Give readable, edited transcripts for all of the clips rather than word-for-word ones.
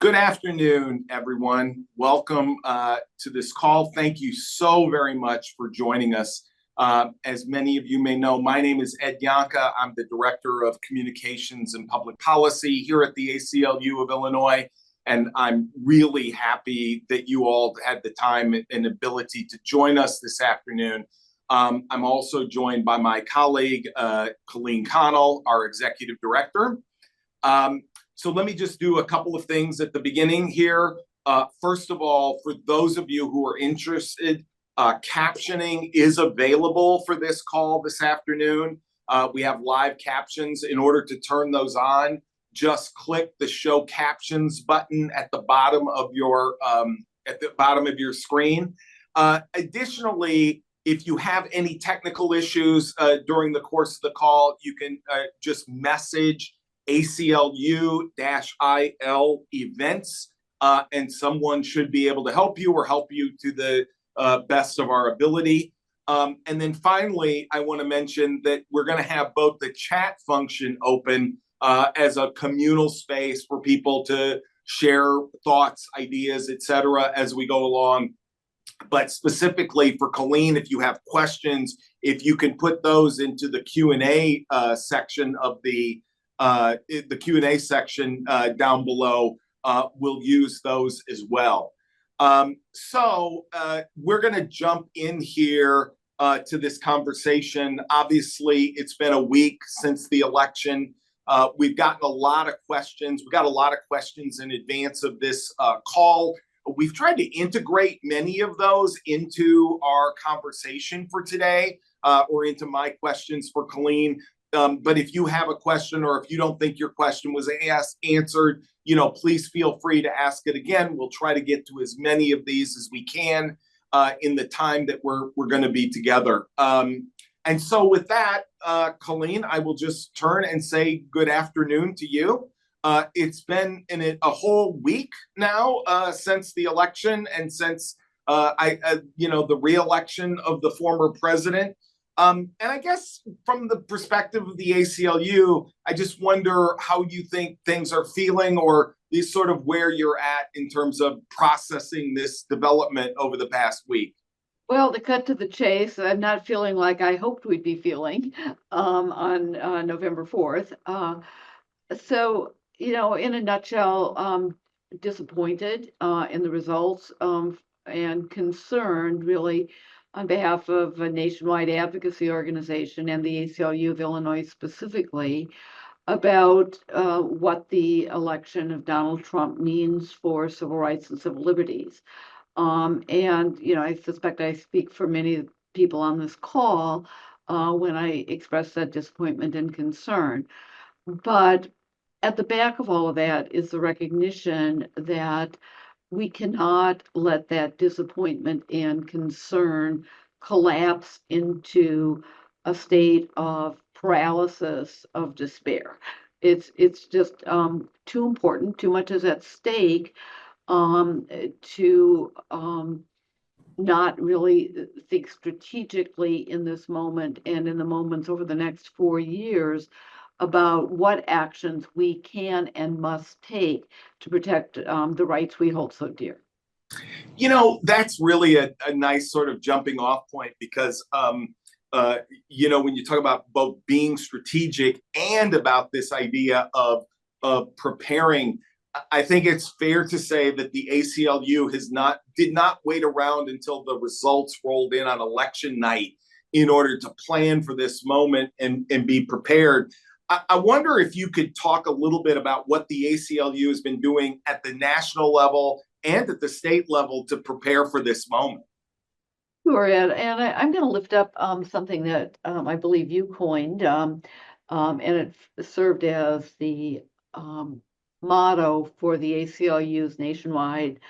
Good afternoon, everyone. Welcome to this call. Thank you so very much for joining us. As many of you may know, my name is Ed Yohnka. I'm the Director of Communications and Public Policy here at the ACLU of Illinois, and I'm really happy that you all had the time and ability to join us this afternoon. I'm also joined by my colleague, Colleen Connell, our Executive Director. So let me just do a couple of things at the beginning here. First of all, for those of you who are interested, captioning is available for this call this afternoon. We have live captions. In order to turn those on, just click the Show Captions button at the bottom of your screen. Additionally, if you have any technical issues during the course of the call, you can just message ACLU-IL events, and someone should be able to help you or help you to the best of our ability. And then finally, I want to mention that we're going to have both the chat function open as a communal space for people to share thoughts, ideas, etc. as we go along. But specifically for Colleen, if you have questions, if you can put those into the Q&A section of the Q&A section down below, we'll use those as well. So we're going to jump in here to this conversation. Obviously, it's been a week since the election. We've gotten a lot of questions. We got a lot of questions in advance of this call. We've tried to integrate many of those into our conversation for today, or into my questions for Colleen. But if you have a question, or if you don't think your question was answered, please feel free to ask it again. We'll try to get to as many of these as we can in the time that we're going to be together. And so with that, Colleen, I will just turn and say good afternoon to you. It's been a whole week now since the election and since the re-election of the former president. And I guess from the perspective of the ACLU, I just wonder how you think things are feeling, or these sort of where you're at in terms of processing this development over the past week. Well, to cut to the chase, I'm not feeling like I hoped we'd be feeling on November 4th. So, in a nutshell, disappointed in the results and concerned really on behalf of a nationwide advocacy organization and the ACLU of Illinois specifically about what the election of Donald Trump means for civil rights and civil liberties. And, I suspect I speak for many people on this call when I express that disappointment and concern. But at the back of all of that is the recognition that we cannot let that disappointment and concern collapse into a state of paralysis, of despair. It's just too important, too much is at stake to not really think strategically in this moment and in the moments over the next 4 years about what actions we can and must take to protect the rights we hold so dear. That's really a nice sort of jumping off point, because when you talk about both being strategic and about this idea of preparing, I think it's fair to say that the ACLU did not wait around until the results rolled in on election night in order to plan for this moment and be prepared. I wonder if you could talk a little bit about what the ACLU has been doing at the national level and at the state level to prepare for this moment. Sure, Ed. And I'm going to lift up something that I believe you coined, and it served as the motto for the ACLU's nationwide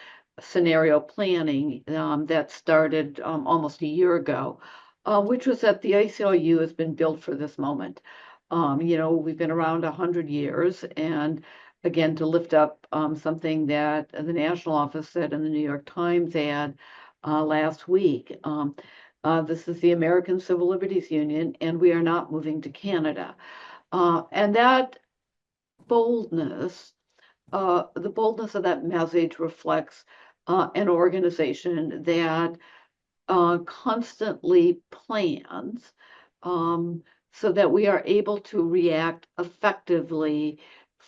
scenario planning that started almost a year ago, which was that the ACLU has been built for this moment. We've been around 100 years, and again, to lift up something that the national office said in the New York Times ad last week. This is the American Civil Liberties Union, and we are not moving to Canada. And that boldness the boldness of that message reflects an organization that constantly plans so that we are able to react effectively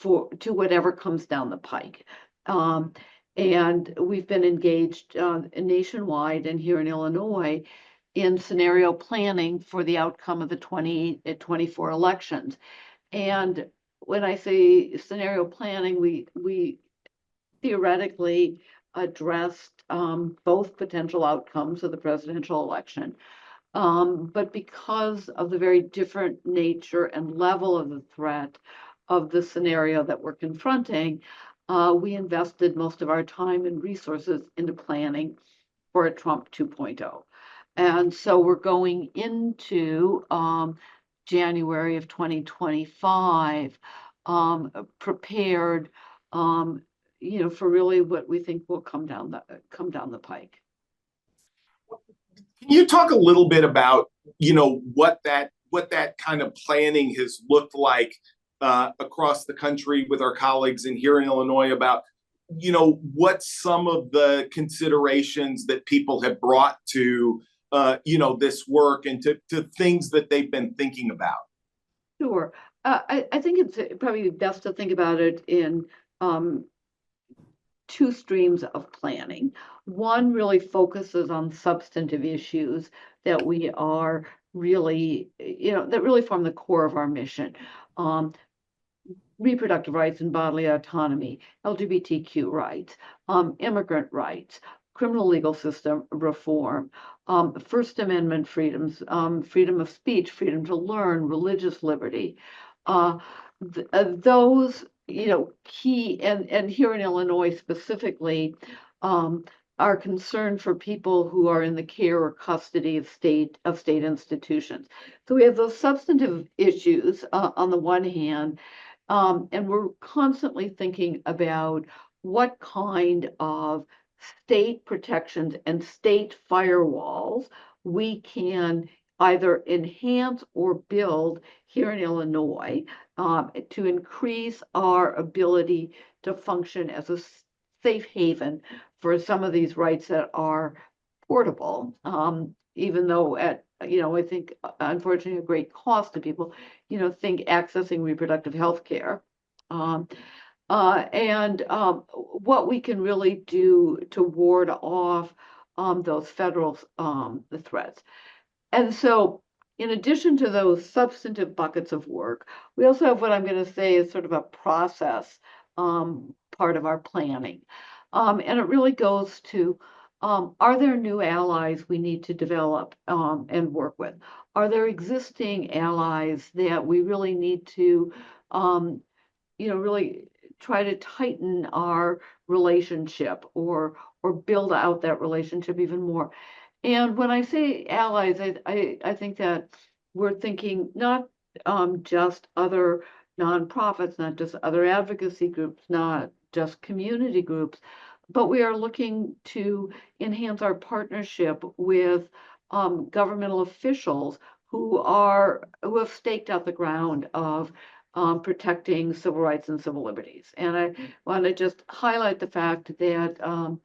to whatever comes down the pike. And we've been engaged nationwide and here in Illinois in scenario planning for the outcome of the 2024 elections. And when I say scenario planning, we theoretically addressed both potential outcomes of the presidential election. But because of the very different nature and level of the threat of the scenario that we're confronting, we invested most of our time and resources into planning for a Trump 2.0. And so we're going into January of 2025 prepared for really what we think will come down the pike. Can you talk a little bit about, what that kind of planning has looked like across the country with our colleagues and here in Illinois about, what some of the considerations that people have brought to, this work and to things that they've been thinking about? Sure. I think it's probably best to think about it in two streams of planning. One really focuses on substantive issues that we are really, that really form the core of our mission. Reproductive rights and bodily autonomy, LGBTQ rights, immigrant rights, criminal legal system reform, First Amendment freedoms, freedom of speech, freedom to learn, religious liberty. Those, key, and here in Illinois specifically, are concerned for people who are in the care or custody of state institutions. So we have those substantive issues on the one hand, and we're constantly thinking about what kind of state protections and state firewalls we can either enhance or build here in Illinois to increase our ability to function as a safe haven for some of these rights that are portable, even though at I think unfortunately a great cost to people, think accessing reproductive health care. And what we can really do to ward off those federal threats. And so in addition to those substantive buckets of work, we also have what I'm going to say is sort of a process part of our planning. And it really goes to, are there new allies we need to develop and work with? Are there existing allies that we really need to, really try to tighten our relationship or build out that relationship even more? And when I say allies, I think that we're thinking not just other nonprofits, not just other advocacy groups, not just community groups, but we are looking to enhance our partnership with governmental officials who have staked out the ground of protecting civil rights and civil liberties. And I want to just highlight the fact that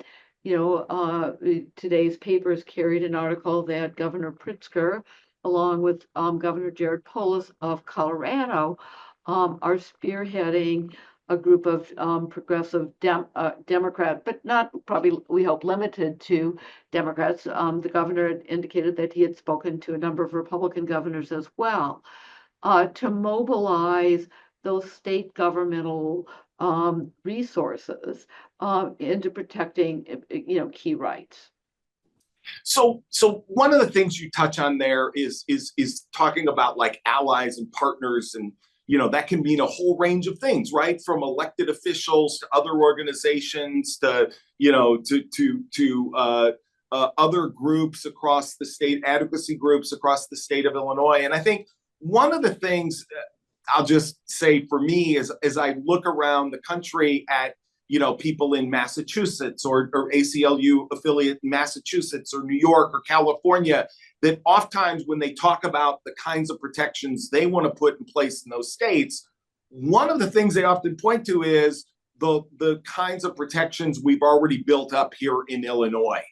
today's papers carried an article that Governor Pritzker, along with Governor Jared Polis of Colorado, are spearheading a group of progressive Democrat, but not probably, we hope, limited to Democrats. The governor had indicated that he had spoken to a number of Republican governors as well, to mobilize those state governmental resources into protecting, key rights. So one of the things you touch on there is talking about like allies and partners, and that can mean a whole range of things, right? From elected officials to other organizations to other groups across the state, advocacy groups across the state of Illinois. And I think one of the things I'll just say for me is, as I look around the country at people in Massachusetts or ACLU affiliate in Massachusetts or New York or California, that oftentimes when they talk about the kinds of protections they want to put in place in those states, one of the things they often point to is the kinds of protections we've already built up here in Illinois.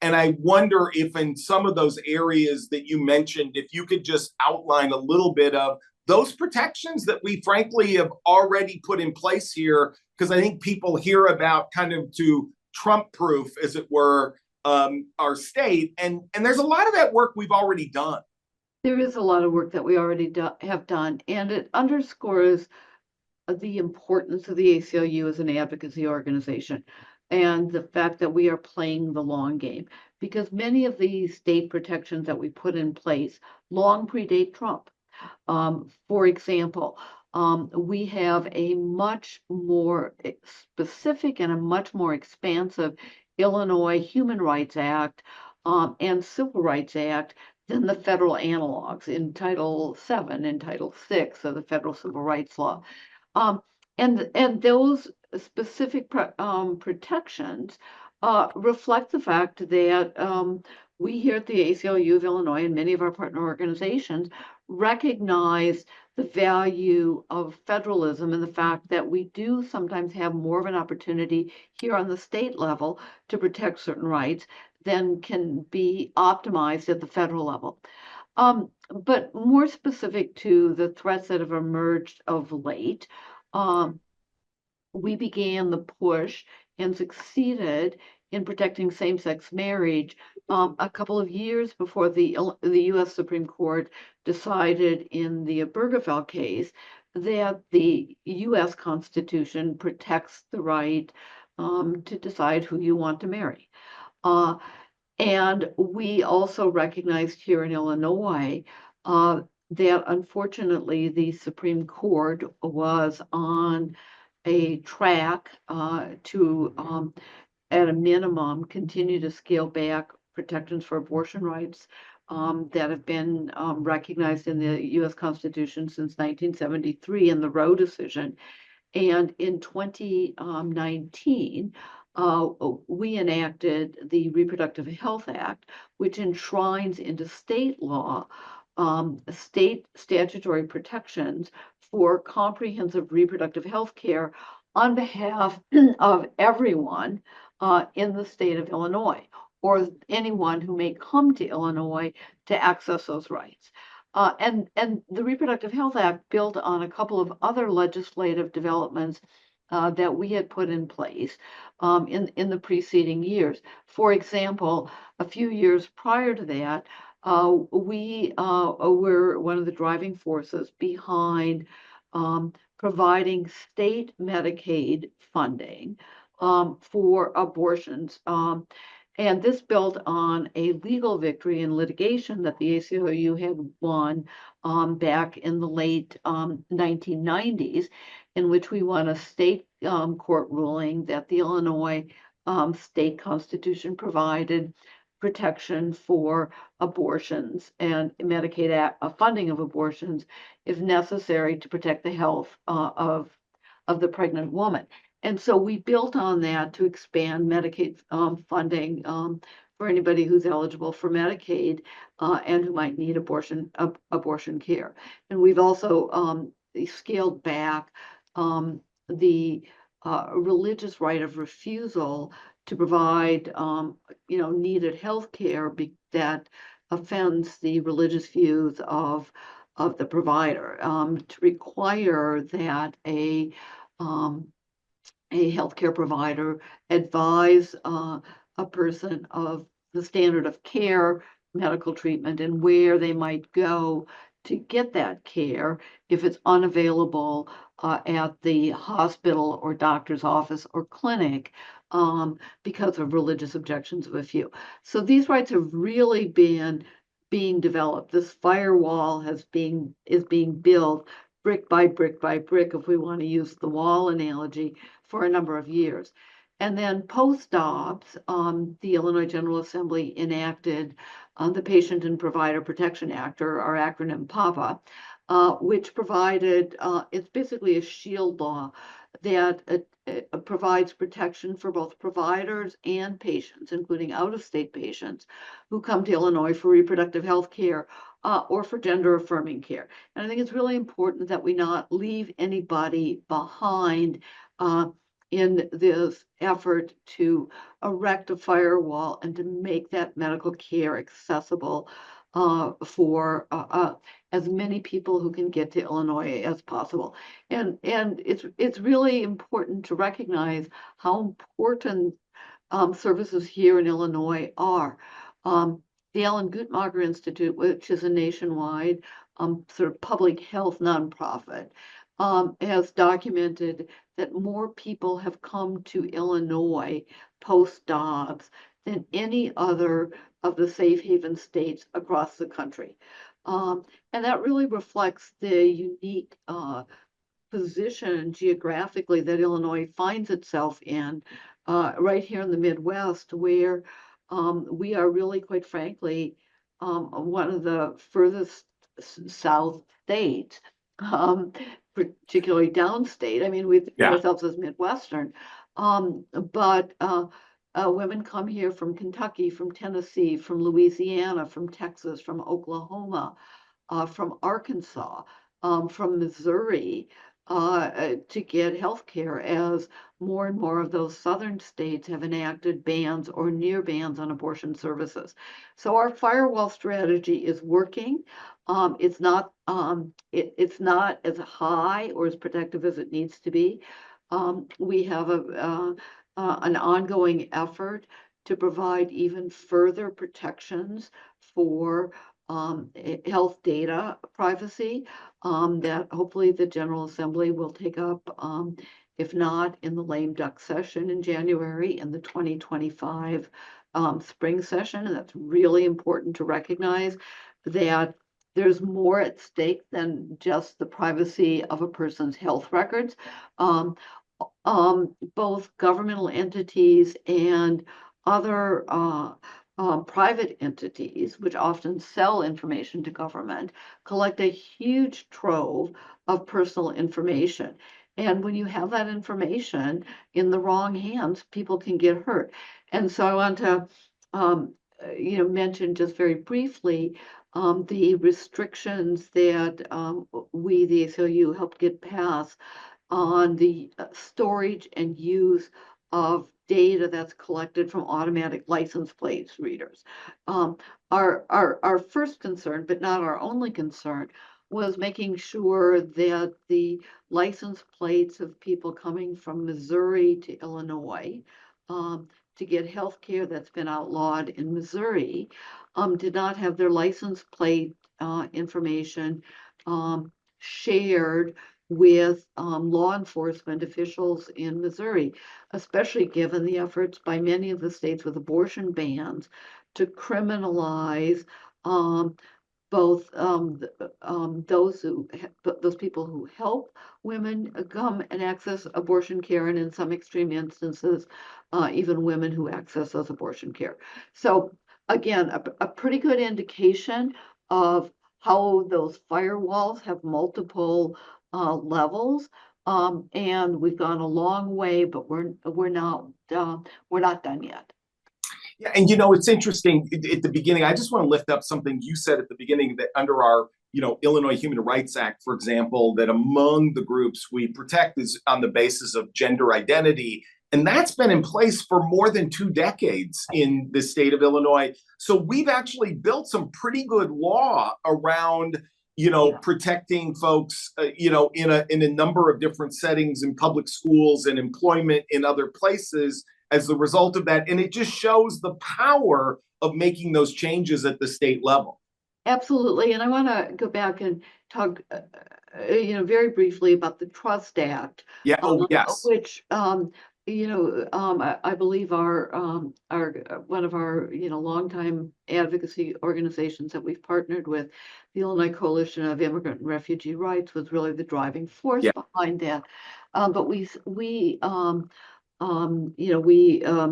And I wonder if in some of those areas that you mentioned, if you could just outline a little bit of those protections that we frankly have already put in place here, because I think people hear about kind of to Trump-proof, as it were, our state, and there's a lot of that work we've already done. There is a lot of work that we already have done, and it underscores the importance of the ACLU as an advocacy organization and the fact that we are playing the long game, because many of the state protections that we put in place long predate Trump. For example, we have a much more specific and a much more expansive Illinois Human Rights Act and Civil Rights Act than the federal analogs in Title VII and Title VI of the Federal Civil Rights Law. And those specific protections reflect the fact that we here at the ACLU of Illinois and many of our partner organizations recognize the value of federalism and the fact that we do sometimes have more of an opportunity here on the state level to protect certain rights than can be optimized at the federal level. But more specific to the threats that have emerged of late, we began the push and succeeded in protecting same-sex marriage a couple of years before the U.S. Supreme Court decided in the Obergefell case that the U.S. Constitution protects the right to decide who you want to marry. And we also recognized here in Illinois that unfortunately the Supreme Court was on a track to, at a minimum, continue to scale back protections for abortion rights that have been recognized in the U.S. Constitution since 1973 in the Roe decision. And in 2019, we enacted the Reproductive Health Act, which enshrines into state law state statutory protections for comprehensive reproductive health care on behalf of everyone in the state of Illinois, or anyone who may come to Illinois to access those rights. And the Reproductive Health Act built on a couple of other legislative developments that we had put in place in the preceding years. For example, a few years prior to that, we were one of the driving forces behind providing state Medicaid funding for abortions. And this built on a legal victory in litigation that the ACLU had won back in the late 1990s, in which we won a state court ruling that the Illinois state constitution provided protection for abortions and Medicaid funding of abortions if necessary to protect the health of the pregnant woman. And so we built on that to expand Medicaid funding for anybody who's eligible for Medicaid and who might need abortion care. And we've also scaled back the religious right of refusal to provide needed health care that offends the religious views of the provider, to require that a healthcare provider advise a person of the standard of care, medical treatment, and where they might go to get that care if it's unavailable at the hospital or doctor's office or clinic because of religious objections of a few. So these rights have really been being developed. This firewall is being built brick by brick by brick, if we want to use the wall analogy, for a number of years. And then post-Dobbs, the Illinois General Assembly enacted the Patient and Provider Protection Act, or our acronym PAPA, which provided, it's basically a shield law that provides protection for both providers and patients, including out-of-state patients who come to Illinois for reproductive health care or for gender-affirming care. And I think it's really important that we not leave anybody behind in this effort to erect a firewall and to make that medical care accessible for as many people who can get to Illinois as possible. And it's really important to recognize how important services here in Illinois are. The Alan Guttmacher Institute, which is a nationwide sort of public health nonprofit, has documented that more people have come to Illinois post-Dobbs than any other of the safe haven states across the country. And that really reflects the unique position geographically that Illinois finds itself in, right here in the Midwest, where we are really, quite frankly, one of the furthest south states, particularly downstate. I mean, we think of ourselves as Midwestern, but women come here from Kentucky, from Tennessee, from Louisiana, from Texas, from Oklahoma, from Arkansas, from Missouri, to get health care, as more and more of those southern states have enacted bans or near bans on abortion services. So our firewall strategy is working. It's not as high or as protective as it needs to be. We have an ongoing effort to provide even further protections for health data privacy, that hopefully the General Assembly will take up, if not in the lame duck session in January, in the 2025 spring session. And that's really important to recognize that there's more at stake than just the privacy of a person's health records. Both governmental entities and other private entities, which often sell information to government, collect a huge trove of personal information. And when you have that information in the wrong hands, people can get hurt. And so I want to, mention just very briefly the restrictions that we, the ACLU, helped get passed on the storage and use of data that's collected from automatic license plate readers. Our first concern, but not our only concern, was making sure that the license plates of people coming from Missouri to Illinois to get health care that's been outlawed in Missouri did not have their license plate information shared with law enforcement officials in Missouri, especially given the efforts by many of the states with abortion bans to criminalize both those people who help women come and access abortion care, and in some extreme instances, even women who access those abortion care. So again, a pretty good indication of how those firewalls have multiple levels, and we've gone a long way, but we're not done yet. Yeah, and it's interesting at the beginning. I just want to lift up something you said at the beginning, that under our Illinois Human Rights Act, for example, that among the groups we protect is on the basis of gender identity. And that's been in place for more than 2 decades in the state of Illinois. So we've actually built some pretty good law around protecting folks, in a number of different settings, in public schools and employment in other places as a result of that. And it just shows the power of making those changes at the state level. Absolutely. And I want to go back and talk, very briefly about the Trust Act. Yeah. Oh, yes. Which, I believe our one of our longtime advocacy organizations that we've partnered with, the Illinois Coalition of Immigrant and Refugee Rights, was really the driving force behind that. But we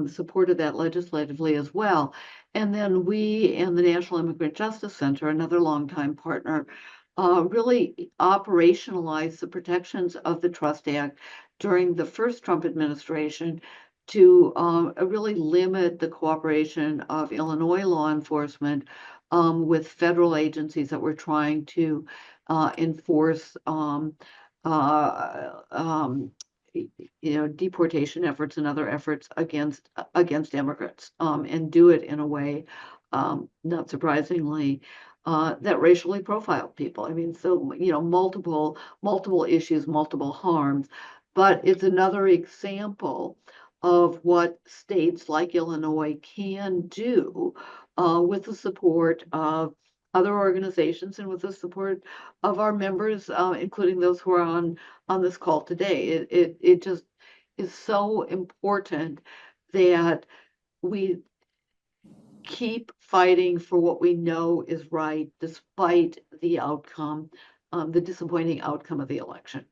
supported that legislatively as well. And then we and the National Immigrant Justice Center, another longtime partner, really operationalized the protections of the Trust Act during the first Trump administration to really limit the cooperation of Illinois law enforcement with federal agencies that were trying to enforce deportation efforts and other efforts against immigrants, and do it in a way, not surprisingly, that racially profiled people. I mean, so multiple issues, multiple harms, but it's another example of what states like Illinois can do, with the support of other organizations and with the support of our members, including those who are on this call today. It just is so important that we keep fighting for what we know is right, despite the outcome, the disappointing outcome of the election.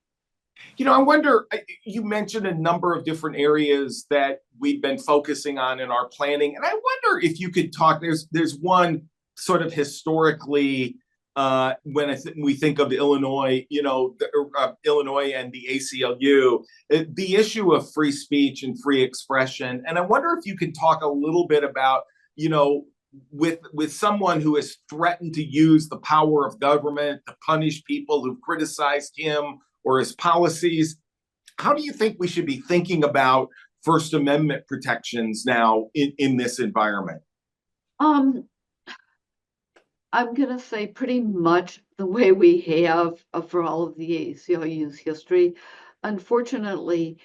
I wonder, you mentioned a number of different areas that we've been focusing on in our planning. And I wonder if you could talk, there's one sort of historically, when we think of Illinois, Illinois and the ACLU, the issue of free speech and free expression. And I wonder if you could talk a little bit about, with someone who has threatened to use the power of government to punish people who've criticized him or his policies, how do you think we should be thinking about First Amendment protections now in this environment? I'm going to say pretty much the way we have, for all of the ACLU's history. Unfortunately,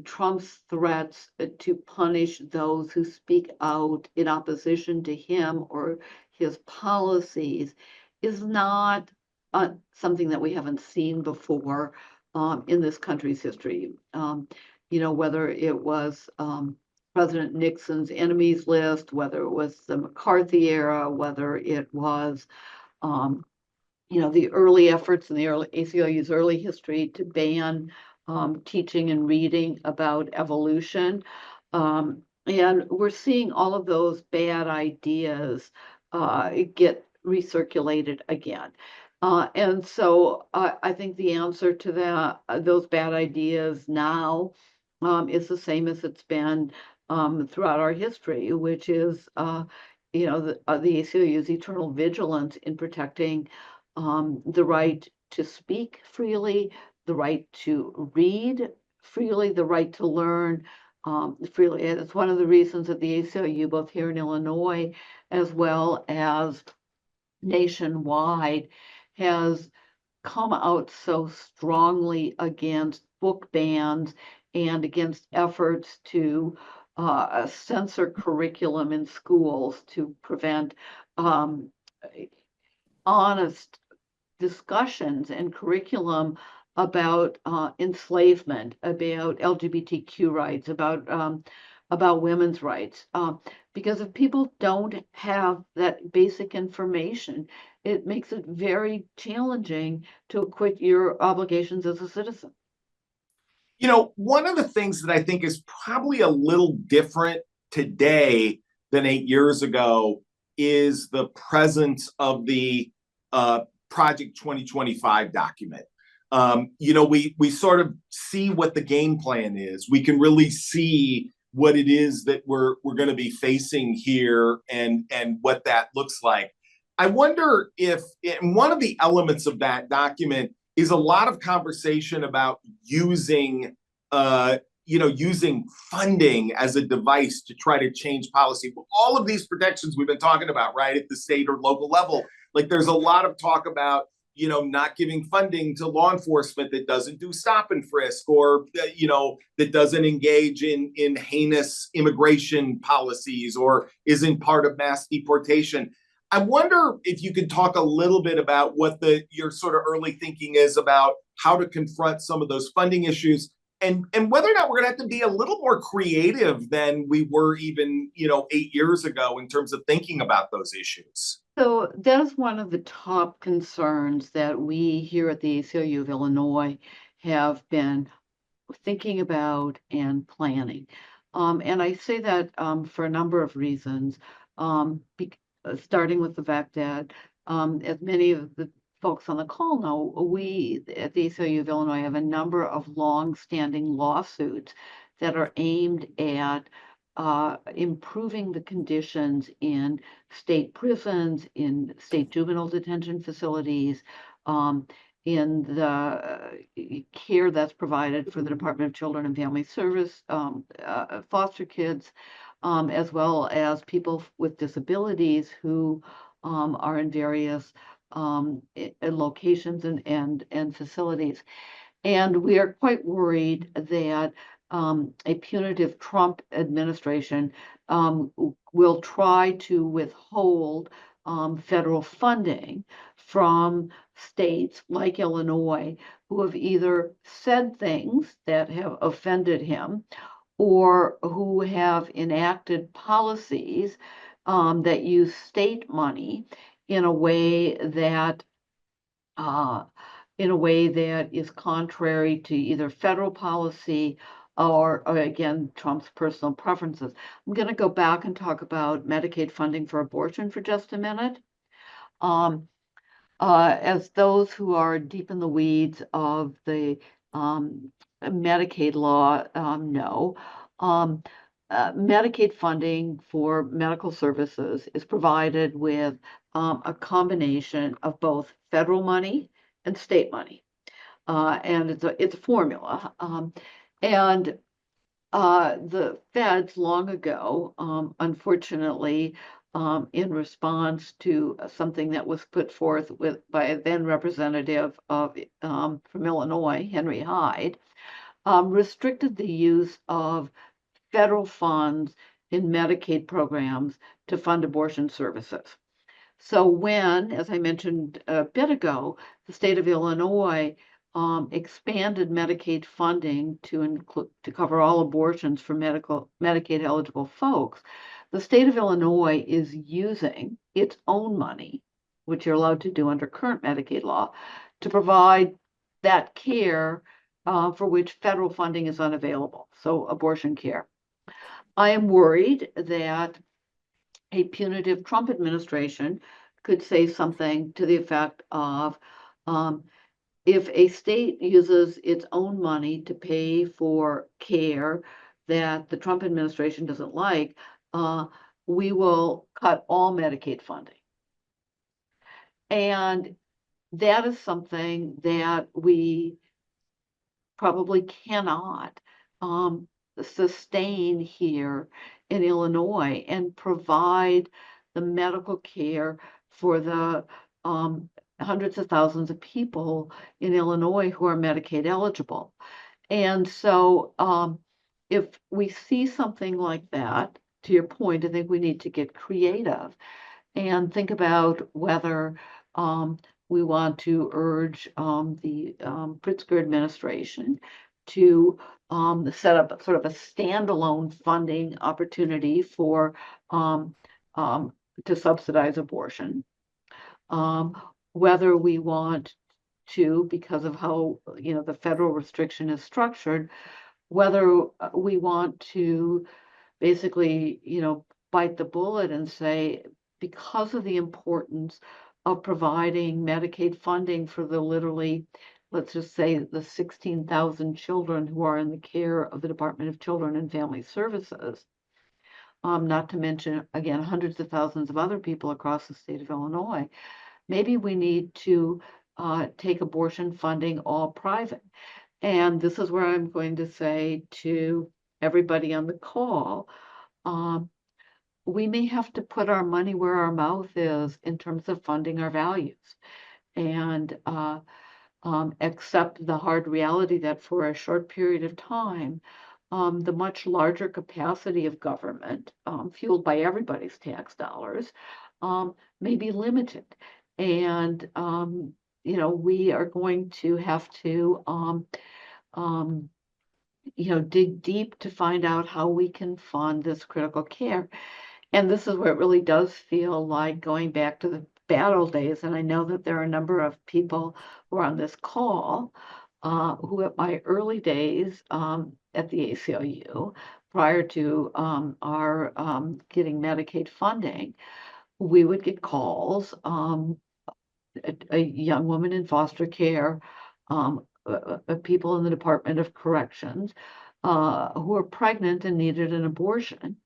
Trump's threats to punish those who speak out in opposition to him or his policies is not something that we haven't seen before, in this country's history. Whether it was President Nixon's enemies list, whether it was the McCarthy era, whether it was the early efforts in the early ACLU's early history to ban teaching and reading about evolution. And we're seeing all of those bad ideas get recirculated again. And so I think the answer to those bad ideas now, is the same as it's been throughout our history, which is the ACLU's eternal vigilance in protecting the right to speak freely, the right to read freely, the right to learn freely. And it's one of the reasons that the ACLU, both here in Illinois as well as nationwide, has come out so strongly against book bans and against efforts to censor curriculum in schools to prevent honest discussions and curriculum about enslavement, about LGBTQ rights, about women's rights. Because if people don't have that basic information, it makes it very challenging to acquit your obligations as a citizen. One of the things that I think is probably a little different today than 8 years ago is the presence of the Project 2025 document. We sort of see what the game plan is. We can really see what it is that we're going to be facing here and what that looks like. I wonder if one of the elements of that document is a lot of conversation about using funding as a device to try to change policy. All of these protections we've been talking about, right, at the state or local level, like there's a lot of talk about not giving funding to law enforcement that doesn't do stop and frisk, or that doesn't engage in heinous immigration policies or isn't part of mass deportation. I wonder if you could talk a little bit about what your sort of early thinking is about how to confront some of those funding issues, and whether or not we're going to have to be a little more creative than we were even 8 years ago in terms of thinking about those issues. So that's one of the top concerns that we here at the ACLU of Illinois have been thinking about and planning. And I say that for a number of reasons, starting with the fact that, as many of the folks on the call know, we at the ACLU of Illinois have a number of long-standing lawsuits that are aimed at improving the conditions in state prisons, in state juvenile detention facilities, in the care that's provided for the Department of Children and Family Service, foster kids, as well as people with disabilities who are in various locations and facilities. And we are quite worried that a punitive Trump administration will try to withhold federal funding from states like Illinois who have either said things that have offended him or who have enacted policies that use state money in a way that is contrary to either federal policy or again, Trump's personal preferences. I'm going to go back and talk about Medicaid funding for abortion for just a minute. As those who are deep in the weeds of the Medicaid law know, Medicaid funding for medical services is provided with a combination of both federal money and state money, and it's a formula. And the feds long ago, unfortunately, in response to something that was put forth by a then representative from Illinois, Henry Hyde, restricted the use of federal funds in Medicaid programs to fund abortion services. So when, as I mentioned a bit ago, the state of Illinois expanded Medicaid funding to cover all abortions for Medicaid eligible folks, the state of Illinois is using its own money, which you're allowed to do under current Medicaid law, to provide that care for which federal funding is unavailable, so abortion care. I am worried that a punitive Trump administration could say something to the effect of, if a state uses its own money to pay for care that the Trump administration doesn't like, we will cut all Medicaid funding. And that is something that we probably cannot sustain here in Illinois and provide the medical care for the hundreds of thousands of people in Illinois who are Medicaid eligible. And so if we see something like that, to your point, I think we need to get creative and think about whether we want to urge the Pritzker administration to set up sort of a standalone funding opportunity for to subsidize abortion. Whether we want to, because of how the federal restriction is structured, whether we want to basically bite the bullet and say, because of the importance of providing Medicaid funding for the literally, let's just say, the 16,000 children who are in the care of the Department of Children and Family Services, not to mention, again, hundreds of thousands of other people across the state of Illinois, maybe we need to take abortion funding all private. And this is where I'm going to say to everybody on the call, we may have to put our money where our mouth is in terms of funding our values and accept the hard reality that for a short period of time, the much larger capacity of government, fueled by everybody's tax dollars, may be limited. And, we are going to have to, dig deep to find out how we can fund this critical care. And this is where it really does feel like going back to the bad old days. And I know that there are a number of people who are on this call who at my early days at the ACLU, prior to our getting Medicaid funding, we would get calls, a young woman in foster care, people in the Department of Corrections who were pregnant and needed an abortion.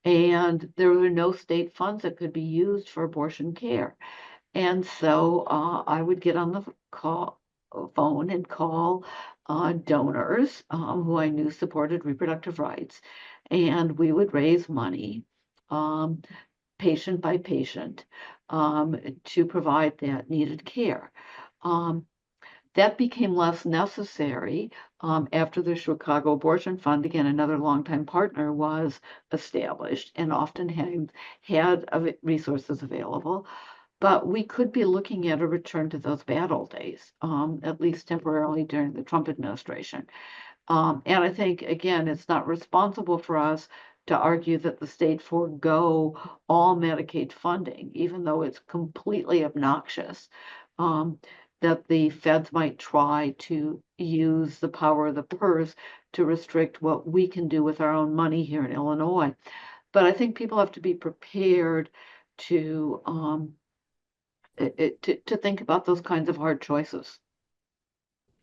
And there were no state funds that could be used for abortion care. And so I would get on the phone and call donors who I knew supported reproductive rights, and we would raise money, um, patient by patient, to provide that needed care. That became less necessary after the Chicago Abortion Fund, again, another longtime partner, was established and often had resources available. But we could be looking at a return to those bad old days, at least temporarily during the Trump administration. And I think, again, it's not responsible for us to argue that the state forego all Medicaid funding, even though it's completely obnoxious. That the feds might try to use the power of the purse to restrict what we can do with our own money here in Illinois. But I think people have to be prepared to to think about those kinds of hard choices.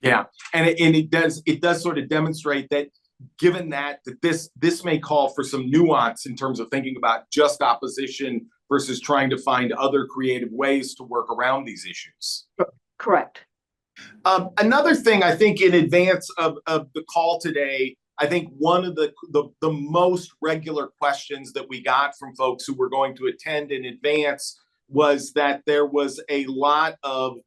Yeah, and it does sort of demonstrate that, given that this may call for some nuance in terms of thinking about just opposition versus trying to find other creative ways to work around these issues. Correct. Another thing, I think, in advance of the call today, I think one of the most regular questions that we got from folks who were going to attend in advance was that there was a lot of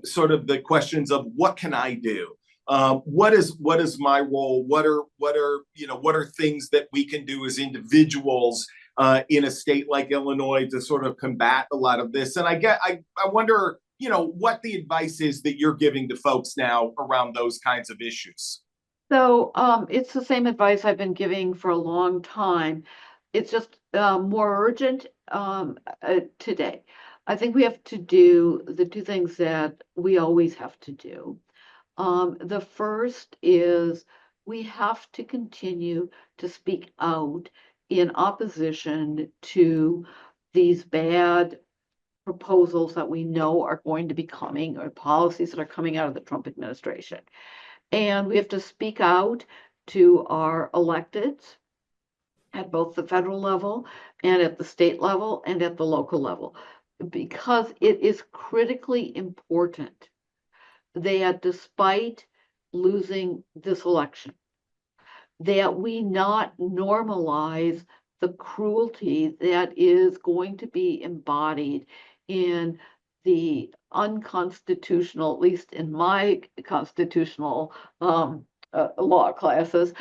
sort of the questions of, what can I do? What is my role? What are things that we can do as individuals in a state like Illinois to sort of combat a lot of this? And I wonder, what the advice is that you're giving to folks now around those kinds of issues. So it's the same advice I've been giving for a long time. It's just more urgent today. I think we have to do the two things that we always have to do. The first is we have to continue to speak out in opposition to these bad proposals that we know are going to be coming, or policies that are coming out of the Trump administration. And we have to speak out to our electeds at both the federal level and at the state level and at the local level, because it is critically important that, despite losing this election, that we not normalize the cruelty that is going to be embodied in the unconstitutional, at least in my constitutional law classes,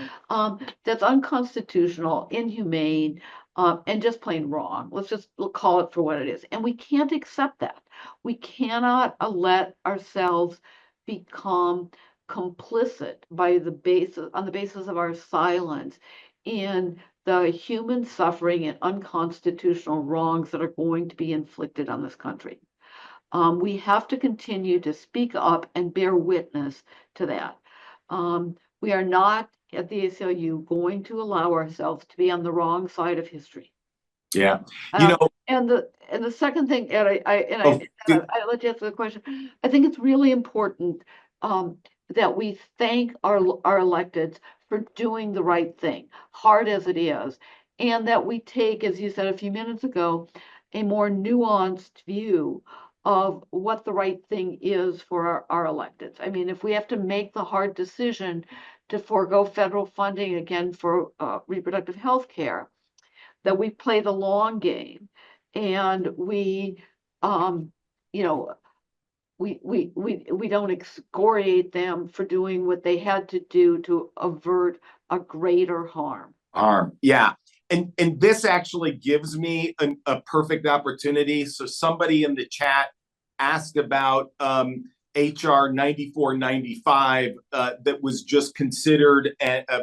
that's unconstitutional, inhumane, and just plain wrong. Let's just call it for what it is. And we can't accept that. We cannot let ourselves become complicit on the basis of our silence in the human suffering and unconstitutional wrongs that are going to be inflicted on this country. We have to continue to speak up and bear witness to that. We are not at the ACLU going to allow ourselves to be on the wrong side of history. Yeah, and the second thing, and I let you answer the question. I think it's really important that we thank our electeds for doing the right thing, hard as it is, and that we take, as you said a few minutes ago, a more nuanced view of what the right thing is for our electeds. I mean, if we have to make the hard decision to forego federal funding again for reproductive health care, that we play the long game, and we we don't excoriate them for doing what they had to do to avert a greater harm. Yeah. And this actually gives me a perfect opportunity. So somebody in the chat asked about HR 9495 that was just considered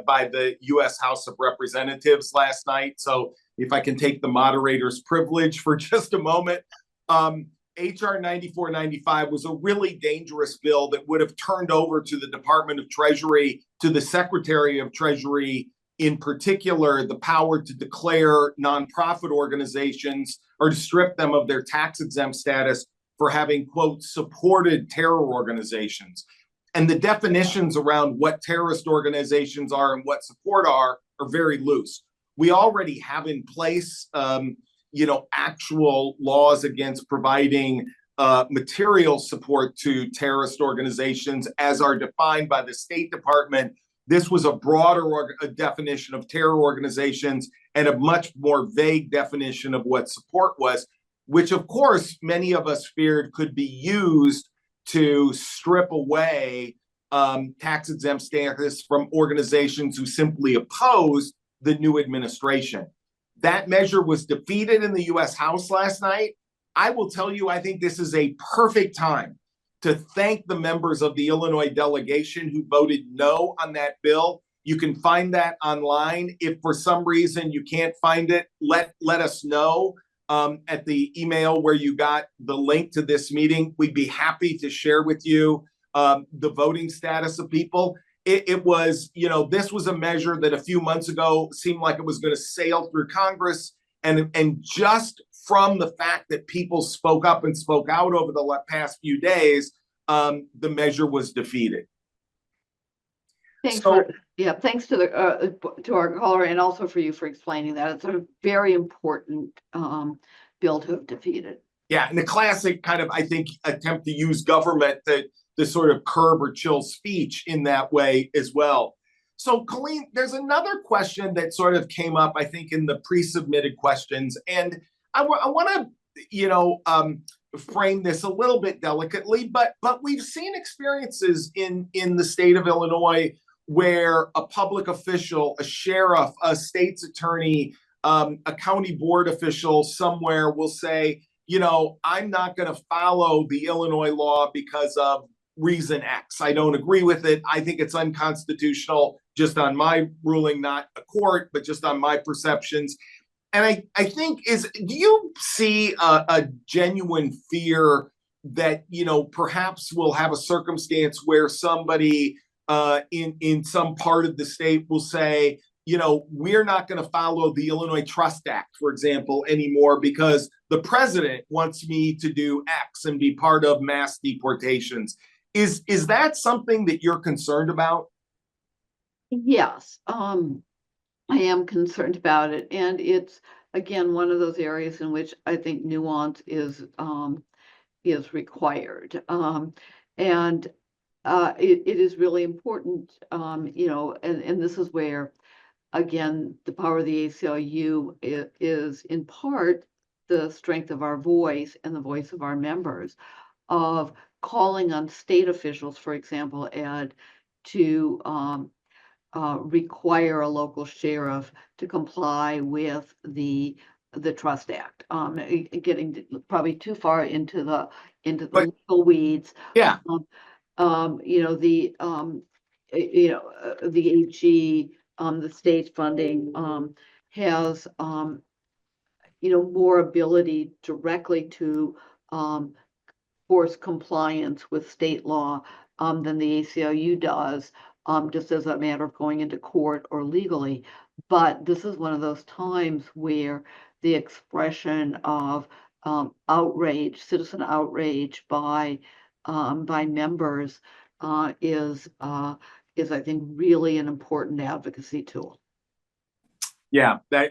by the U.S. House of Representatives last night. So if I can take the moderator's privilege for just a moment. HR 9495 was a really dangerous bill that would have turned over to the Department of Treasury, to the Secretary of Treasury in particular, the power to declare nonprofit organizations or to strip them of their tax-exempt status for having, quote, supported terror organizations. And the definitions around what terrorist organizations are and what support are very loose. We already have in place, actual laws against providing material support to terrorist organizations as are defined by the State Department. This was a broader definition of terror organizations and a much more vague definition of what support was, which of course many of us feared could be used to strip away tax-exempt status from organizations who simply opposed the new administration. That measure was defeated in the U.S. House last night. I will tell you, I think this is a perfect time to thank the members of the Illinois delegation who voted no on that bill. You can find that online. If for some reason you can't find it, let us know at the email where you got the link to this meeting. We'd be happy to share with you the voting status of people. It was, this was a measure that a few months ago seemed like it was going to sail through Congress. And just from the fact that people spoke up and spoke out over the past few days, the measure was defeated. Thanks to our caller, and also for you for explaining that. It's a very important bill to have defeated. Yeah, and the classic kind of, I think, attempt to use government to sort of curb or chill speech in that way as well. So, Colleen, there's another question that sort of came up, I think, in the pre-submitted questions, and I want to, frame this a little bit delicately, but we've seen experiences in the state of Illinois where a public official, a sheriff, a state's attorney, a county board official somewhere will say, I'm not going to follow the Illinois law because of reason X. I don't agree with it. I think it's unconstitutional, just on my ruling, not a court, but just on my perceptions. And I think do you see a genuine fear that, perhaps we'll have a circumstance where somebody in some part of the state will say, we're not going to follow the Illinois Trust Act, for example, anymore because the president wants me to do X and be part of mass deportations. Is that something that you're concerned about? Yes, I am concerned about it. And it's, again, one of those areas in which I think nuance is required. And it is really important, and this is where, again, the power of the ACLU is in part the strength of our voice and the voice of our members, of calling on state officials, for example, Ed, to require a local sheriff to comply with the Trust Act. Getting probably too far into the legal weeds. Yeah. The HE, the state funding has more ability directly to force compliance with state law than the ACLU does, just as a matter of going into court or legally. But this is one of those times where the expression of outrage, citizen outrage by members is I think really an important advocacy tool. Yeah, I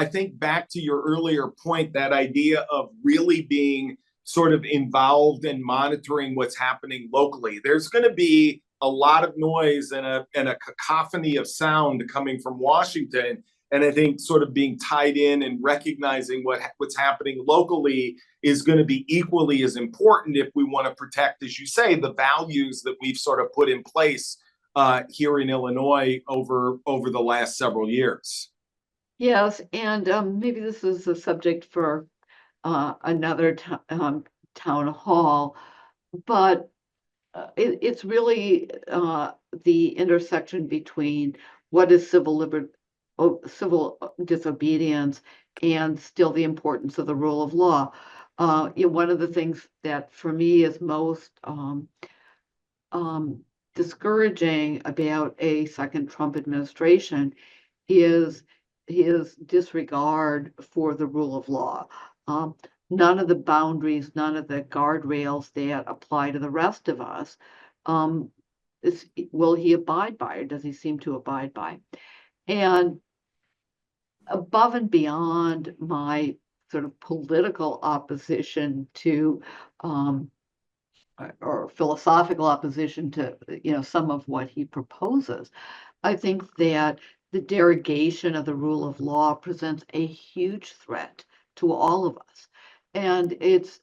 think back to your earlier point, that idea of really being sort of involved in monitoring what's happening locally. There's going to be a lot of noise and a cacophony of sound coming from Washington. And I think sort of being tied in and recognizing what's happening locally is going to be equally as important if we want to protect, as you say, the values that we've sort of put in place here in Illinois over the last several years. Yes, and maybe this is a subject for another town hall, but it's really the intersection between what is civil disobedience and still the importance of the rule of law. One of the things that for me is most discouraging about a second Trump administration is his disregard for the rule of law. None of the boundaries, none of the guardrails that apply to the rest of us, will he abide by, or does he seem to abide by? And above and beyond my sort of political opposition to or philosophical opposition to some of what he proposes. I think that the derogation of the rule of law presents a huge threat to all of us, and it's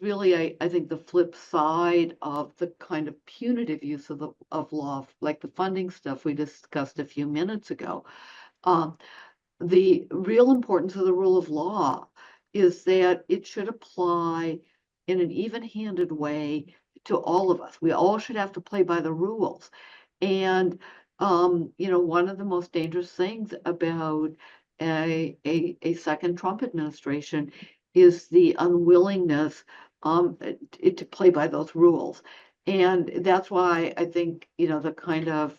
really I think the flip side of the kind of punitive use of law, like the funding stuff we discussed a few minutes ago. The real importance of the rule of law is that it should apply in an even-handed way to all of us. We all should have to play by the rules. And one of the most dangerous things about a second Trump administration is the unwillingness to play by those rules. And that's why I think, the kind of,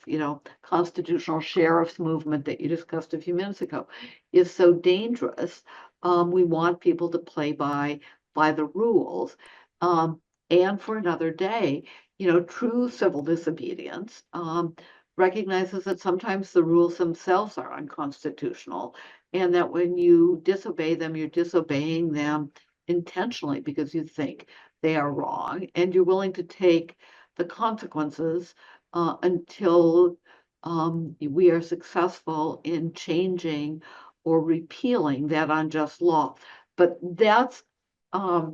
constitutional sheriff's movement that you discussed a few minutes ago is so dangerous. We want people to play by the rules. And for another day, true civil disobedience recognizes that sometimes the rules themselves are unconstitutional, and that when you disobey them, you're disobeying them intentionally because you think they are wrong, and you're willing to take the consequences until we are successful in changing or repealing that unjust law. But that's a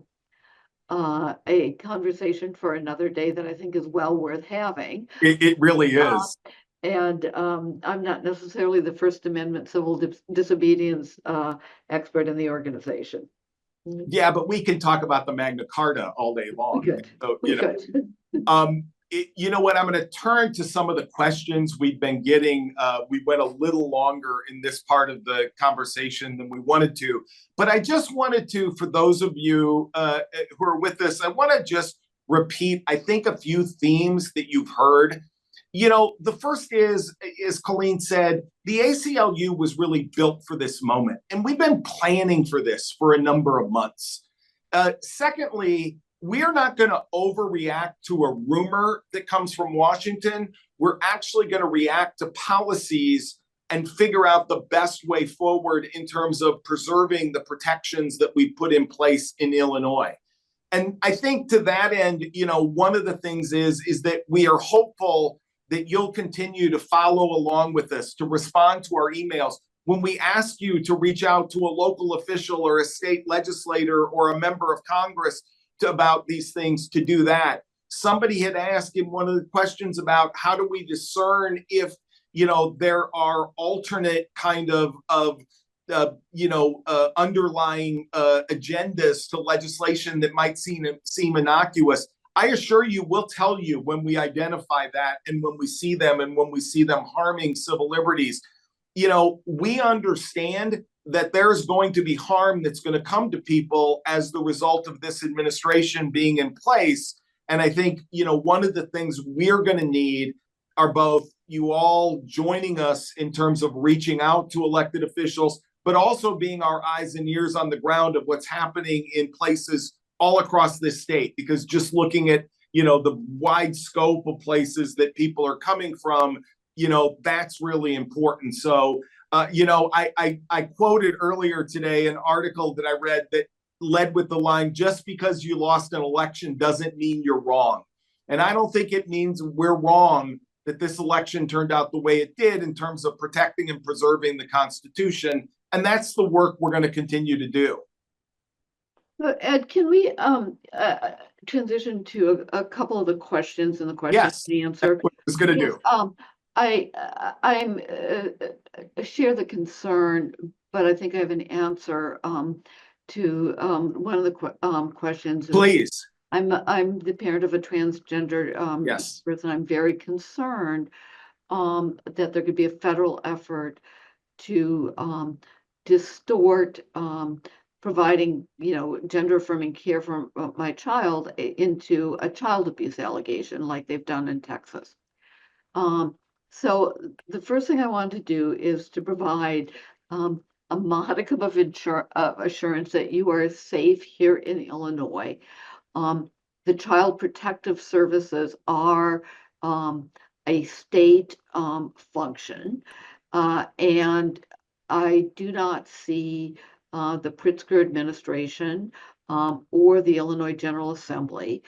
conversation for another day that I think is well worth having. It really is. And I'm not necessarily the First Amendment civil disobedience expert in the organization. Yeah, but we can talk about the Magna Carta all day long. We could. So, We could. you know what? I'm going to turn to some of the questions we've been getting. We went a little longer in this part of the conversation than we wanted to, but I just wanted to, for those of you who are with us, I want to just repeat, I think, a few themes that you've heard. The first is, as Colleen said, the ACLU was really built for this moment, and we've been planning for this for a number of months. Secondly, we're not going to overreact to a rumor that comes from Washington. We're actually going to react to policies and figure out the best way forward in terms of preserving the protections that we put in place in Illinois. And I think to that end, one of the things is that we are hopeful that you'll continue to follow along with us, to respond to our emails. When we ask you to reach out to a local official or a state legislator or a member of Congress about these things, to do that. Somebody had asked in one of the questions about how do we discern if, there are alternate kind of underlying agendas to legislation that might seem innocuous. I assure you, we'll tell you when we identify that and when we see them and when we see them harming civil liberties. We understand that there's going to be harm that's going to come to people as the result of this administration being in place. And I think, one of the things we're going to need are both you all joining us in terms of reaching out to elected officials, but also being our eyes and ears on the ground of what's happening in places all across this state, because just looking at, the wide scope of places that people are coming from, that's really important. So, I quoted earlier today an article that I read that led with the line, just because you lost an election doesn't mean you're wrong. And I don't think it means we're wrong that this election turned out the way it did in terms of protecting and preserving the Constitution. And that's the work we're going to continue to do. Ed, can we transition to a couple of the questions and the questions and answer? That's what I was going to do. I'm share the concern, but I think I have an answer to one of the questions. Please. I'm the parent of a transgender Yes. person. I'm very concerned that there could be a federal effort to distort providing, gender affirming care for my child into a child abuse allegation like they've done in Texas. So the first thing I want to do is to provide a modicum of assurance that you are safe here in Illinois. The Child Protective Services are a state function, and I do not see the Pritzker administration or the Illinois General Assembly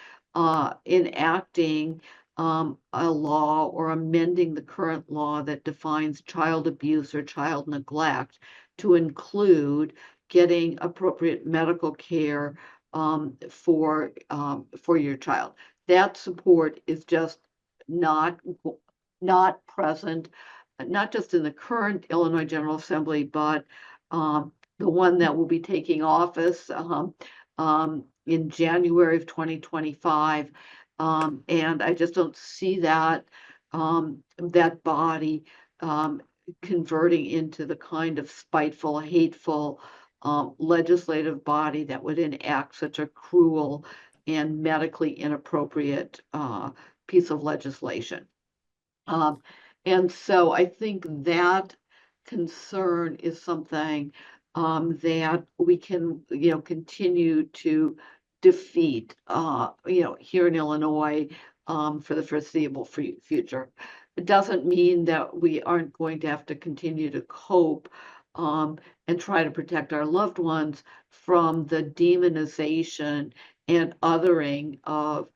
enacting a law or amending the current law that defines child abuse or child neglect to include getting appropriate medical care for your child. That support is just not present, not just in the current Illinois General Assembly, but the one that will be taking office in January of 2025. And I just don't see that that body converting into the kind of spiteful, hateful legislative body that would enact such a cruel and medically inappropriate piece of legislation. And so I think that concern is something that we can, continue to defeat, here in Illinois for the foreseeable future. It doesn't mean that we aren't going to have to continue to cope and try to protect our loved ones from the demonization and othering of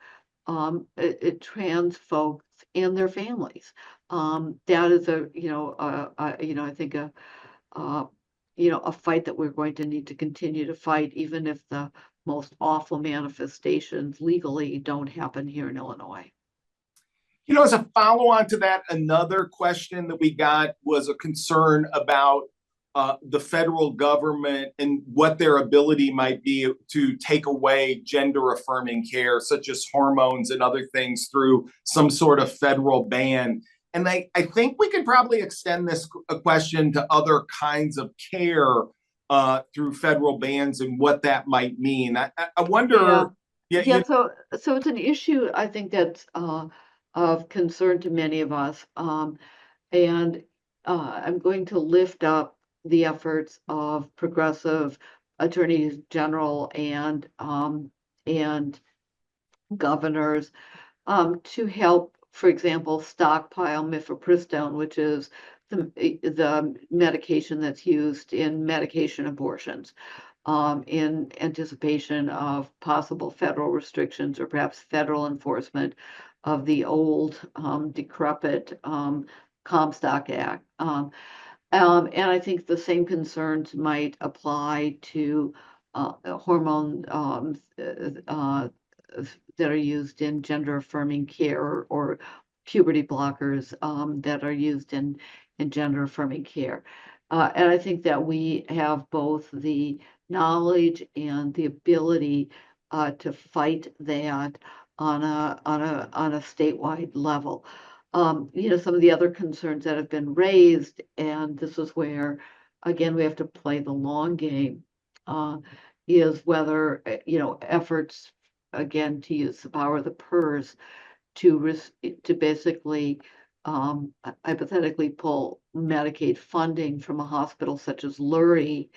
trans folks and their families. That is I think a fight that we're going to need to continue to fight, even if the most awful manifestations legally don't happen here in Illinois. As a follow-on to that, another question that we got was a concern about the federal government and what their ability might be to take away gender-affirming care, such as hormones and other things, through some sort of federal ban. And I think we could probably extend this question to other kinds of care through federal bans and what that might mean. I wonder. Yeah. So it's an issue, I think, that's of concern to many of us. And I'm going to lift up the efforts of progressive attorneys general and governors to help, for example, stockpile mifepristone, which is the medication that's used in medication abortions, in anticipation of possible federal restrictions or perhaps federal enforcement of the old decrepit Comstock Act. And I think the same concerns might apply to hormone that are used in gender affirming care or puberty blockers that are used in gender affirming care. And I think that we have both the knowledge and the ability to fight that on a statewide level. Some of the other concerns that have been raised, and this is where, again, we have to play the long game, is whether, efforts, again, to use the power of the purse to basically hypothetically pull Medicaid funding from a hospital such as Lurie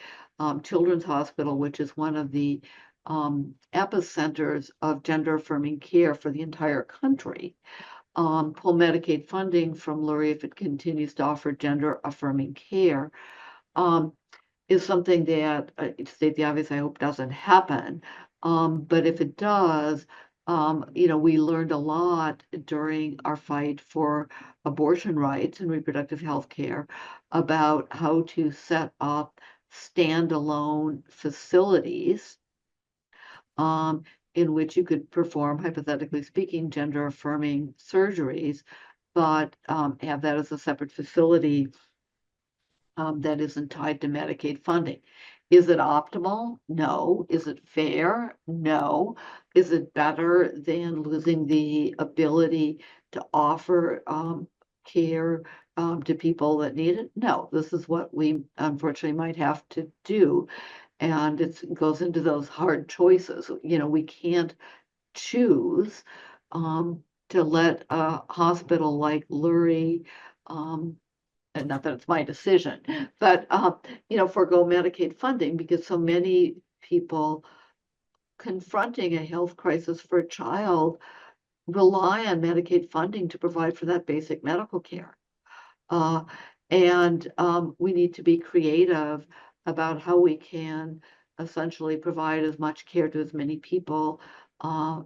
Children's Hospital, which is one of the epicenters of gender affirming care for the entire country. Pull Medicaid funding from Lurie if it continues to offer gender affirming care is something that, to state the obvious, I hope doesn't happen. But if it does, we learned a lot during our fight for abortion rights and reproductive health care about how to set up standalone facilities in which you could perform, hypothetically speaking, gender affirming surgeries, but have that as a separate facility that isn't tied to Medicaid funding. Is it optimal? No. Is it fair? No. Is it better than losing the ability to offer care to people that need it? No. This is what we unfortunately might have to do. And it goes into those hard choices. We can't choose to let a hospital like Lurie, and not that it's my decision, but forego Medicaid funding, because so many people confronting a health crisis for a child rely on Medicaid funding to provide for that basic medical care. And we need to be creative about how we can essentially provide as much care to as many people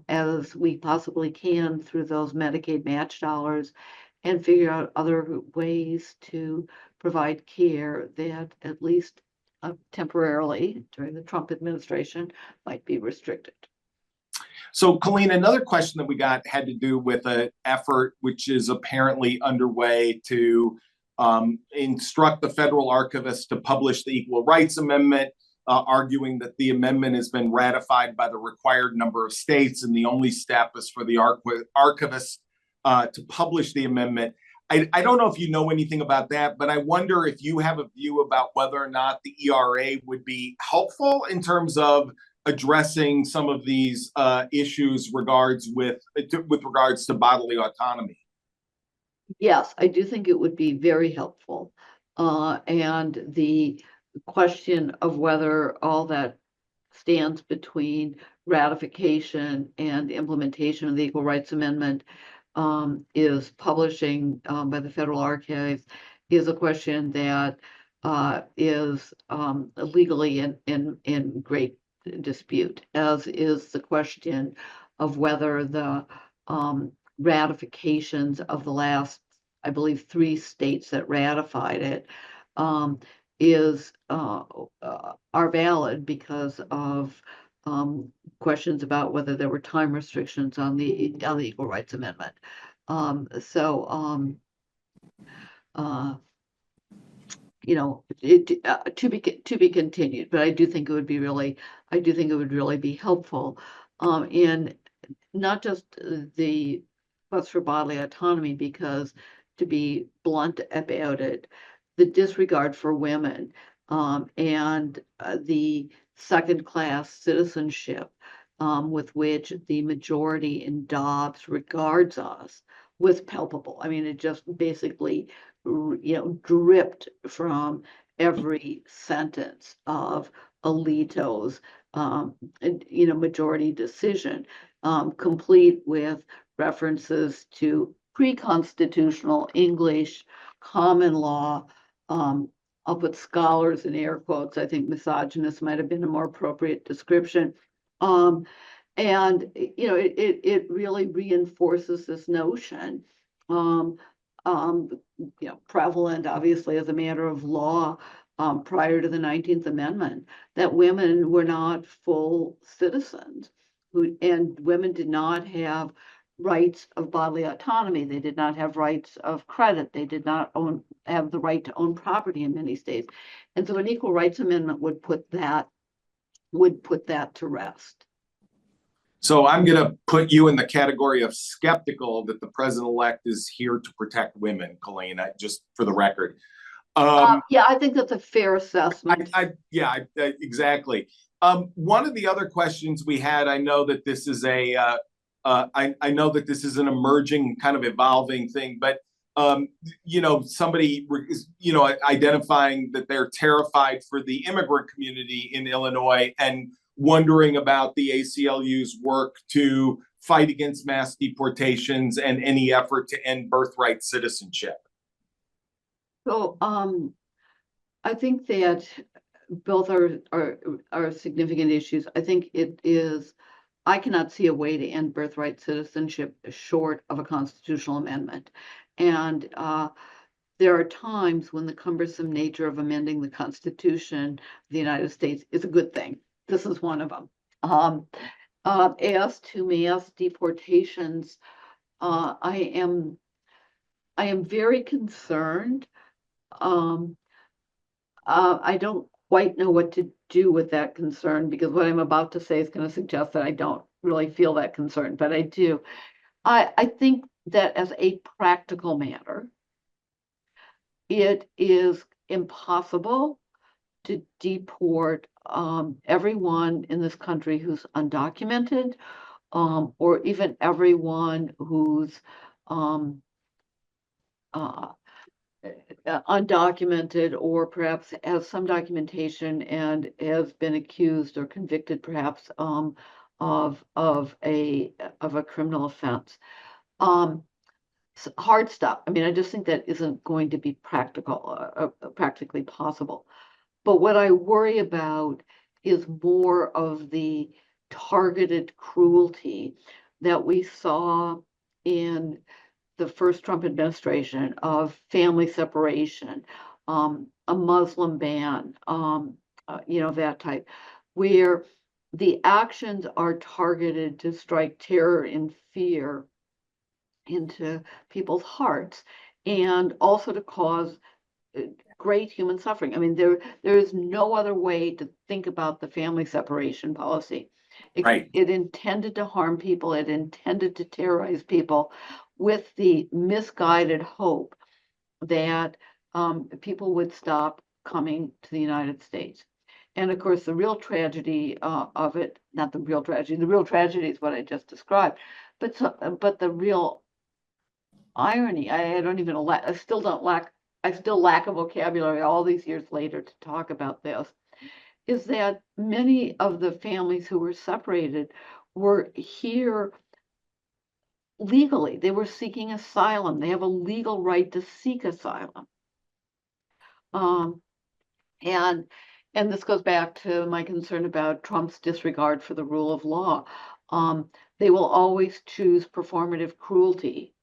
as we possibly can through those Medicaid match dollars, and figure out other ways to provide care that at least temporarily during the Trump administration might be restricted. So, Colleen, another question that we got had to do with an effort which is apparently underway to instruct the federal archivist to publish the Equal Rights Amendment, arguing that the amendment has been ratified by the required number of states, and the only step is for the archivist to publish the amendment. I don't know if you know anything about that, but I wonder if you have a view about whether or not the ERA would be helpful in terms of addressing some of these issues with regards to bodily autonomy. Yes, I do think it would be very helpful. And the question of whether all that stands between ratification and implementation of the Equal Rights Amendment is publishing by the Federal Archives is a question that is legally in great dispute, as is the question of whether the ratifications of the last, I believe, 3 states that ratified it are valid because of questions about whether there were time restrictions on the Equal Rights Amendment. To be continued, but I do think it would really be helpful in not just the quest for bodily autonomy, because, to be blunt about it, the disregard for women and the second-class citizenship with which the majority in Dobbs regards us was palpable. I mean, it just basically, dripped from every sentence of Alito's, majority decision, complete with references to pre-constitutional English, common law. I'll put scholars in air quotes. I think misogynist might have been a more appropriate description. And it really reinforces this notion, prevalent obviously as a matter of law prior to the 19th Amendment, that women were not full citizens, and women did not have rights of bodily autonomy. They did not have rights of credit. They did not have the right to own property in many states. And so an Equal Rights Amendment would put that to rest. So I'm going to put you in the category of skeptical that the president-elect is here to protect women, Colleen, just for the record. Yeah, I think that's a fair assessment. Exactly. One of the other questions we had, I know that this is I know that this is an emerging, kind of evolving thing, but somebody identifying that they're terrified for the immigrant community in Illinois and wondering about the ACLU's work to fight against mass deportations and any effort to end birthright citizenship. So I think that both are significant issues. I think I cannot see a way to end birthright citizenship short of a constitutional amendment. And there are times when the cumbersome nature of amending the Constitution of the United States is a good thing. This is one of them. As to mass deportations, I am very concerned. I don't quite know what to do with that concern, because what I'm about to say is going to suggest that I don't really feel that concern, but I do. I think that as a practical matter, it is impossible to deport everyone in this country who's undocumented, or even everyone who's undocumented, or perhaps has some documentation and has been accused or convicted perhaps of a criminal offense. Hard stuff. I mean, I just think that isn't going to be practically possible. But what I worry about is more of the targeted cruelty that we saw in the first Trump administration of family separation, a Muslim ban, that type, where the actions are targeted to strike terror and fear into people's hearts and also to cause great human suffering. I mean, there is no other way to think about the family separation policy. Right. It intended to harm people. It intended to terrorize people with the misguided hope that people would stop coming to the United States. And of course, the real tragedy of it, not the real tragedy is what I just described, but the real irony, I still lack a vocabulary all these years later to talk about this, is that many of the families who were separated were here legally. They were seeking asylum. They have a legal right to seek asylum. Um, and this goes back to my concern about Trump's disregard for the rule of law. They will always choose performative cruelty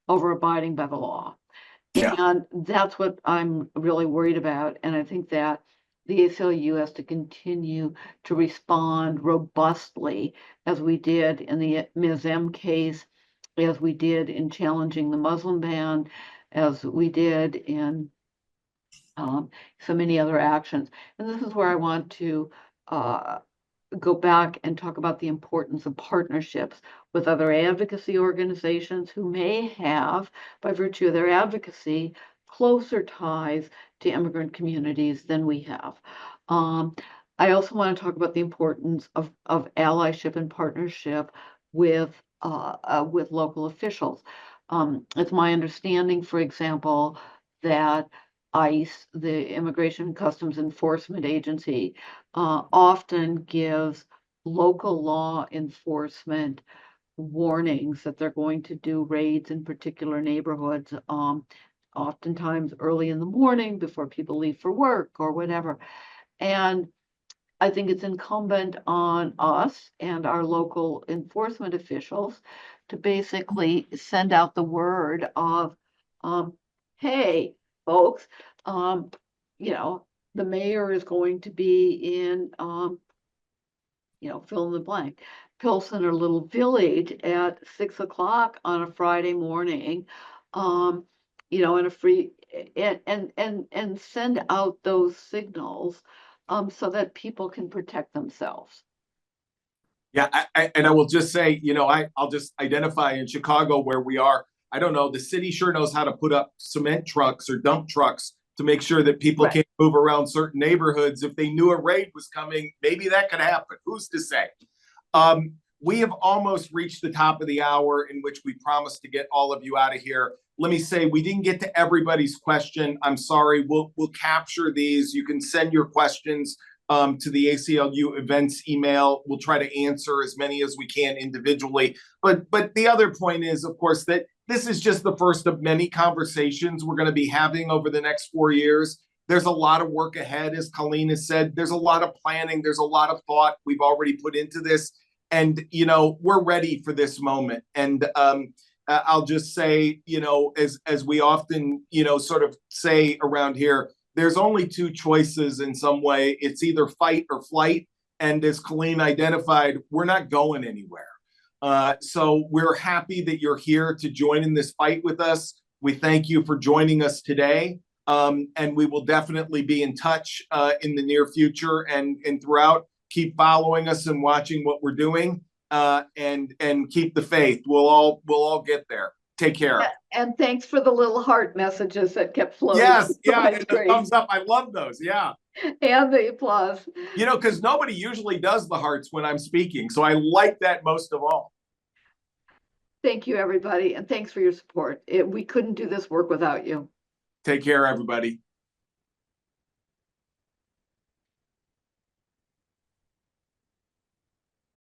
over abiding by the law. Yeah. And that's what I'm really worried about. And I think that the ACLU has to continue to respond robustly, as we did in the Ms. M case, as we did in challenging the Muslim ban, as we did in so many other actions. And this is where I want to go back and talk about the importance of partnerships with other advocacy organizations who may have, by virtue of their advocacy, closer ties to immigrant communities than we have. I also want to talk about the importance of allyship and partnership with local officials. It's my understanding, for example, that ICE, the Immigration and Customs Enforcement Agency, often gives local law enforcement warnings that they're going to do raids in particular neighborhoods, oftentimes early in the morning before people leave for work or whatever. And I think it's incumbent on us and our local enforcement officials to basically send out the word of, hey, folks, the mayor is going to be in, fill in the blank, Pilsen or Little Village at 6 o'clock on a Friday morning, in a free, and send out those signals so that people can protect themselves. Yeah, I will just say, I'll just identify in Chicago where we are. I don't know, the city sure knows how to put up cement trucks or dump trucks to make sure that people Right. can't move around certain neighborhoods. If they knew a raid was coming, maybe that could happen. Who's to say? We have almost reached the top of the hour in which we promised to get all of you out of here. Let me say, we didn't get to everybody's question. I'm sorry. We'll capture these. You can send your questions to the ACLU events email. We'll try to answer as many as we can individually. But the other point is, of course, that this is just the first of many conversations we're going to be having over the next 4 years. There's a lot of work ahead, as Colleen has said. There's a lot of planning. There's a lot of thought we've already put into this. And, we're ready for this moment. And I'll just say, as we often, sort of say around here, there's only two choices in some way. It's either fight or flight. And as Colleen identified, we're not going anywhere. So we're happy that you're here to join in this fight with us. We thank you for joining us today. And we will definitely be in touch in the near future and throughout. Keep following us and watching what we're doing, and keep the faith. We'll all get there. Take care. And thanks for the little heart messages that kept flowing. Yes, yeah, and the thumbs up. I love those. Yeah, and the applause. Because nobody usually does the hearts when I'm speaking, so I like that most of all. Thank you, everybody, and thanks for your support. We couldn't do this work without you. Take care, everybody.